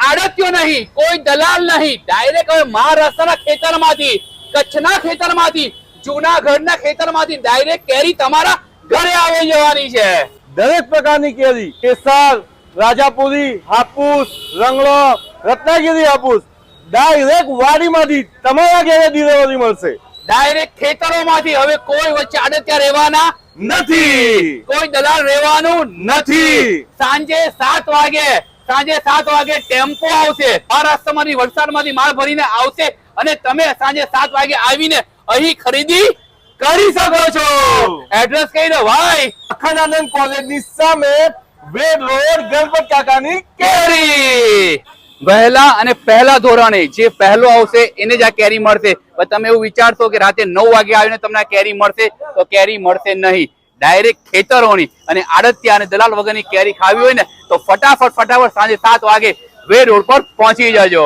આડત્યો નહીં, કોઈ દલાલ નહીં, ડાયરેક્ટ હવે મહારાષ્ટ્રના ખેતરમાંથી, કચ્છના ખેતરમાંથી, જૂનાગઢના ખેતરમાંથી ડાયરેક્ટ કેરી તમારા ઘરે આવી જવાની છે। દરેક પ્રકારની કેરી, કેસર, રાજાપુરી, હાપુસ, રંગલો, રત્નાગીરી હાપુસ ડાયરેક્ટ વાડીમાંથી તમારા ઘરે ડિલિવરી મળશે। ડાયરેક્ટ ખેતરોમાંથી। હવે કોઈ વચ્ચે આડત્યા રહેવાના નથી, કોઈ દલાલ રહેવાનું નથી। સાંજે 7 વાગે ટેમ્પો આવશે, મહારાષ્ટ્રમાંથી, વલસાડમાંથી માલ ભરીને આવશે અને તમે સાંજે 7 વાગે આવીને અહીં ખરીદી કરી શકો છો। એડ્રેસ કહી દો ભાઈ, અખંડાનંદ કોલેજની સામે વેડ રોડ, ગણપત કાકાની કેરી। વહેલા અને પહેલા ધોરણે જે પહેલો આવશે એને જ આ કેરી મળશે। પણ તમે એવું વિચારશો કે રાતે 9 વાગે આવીને તમને આ કેરી મળશે, તો કેરી મળશે નહીં। ડાયરેક્ટ ખેતરોની અને આડતિયા અને દલાલ વગરની કેરી ખાવી હોય ને તો ફટાફટ સાંજે 7 વાગે વેડ રોડ પર પહોંચી જજો।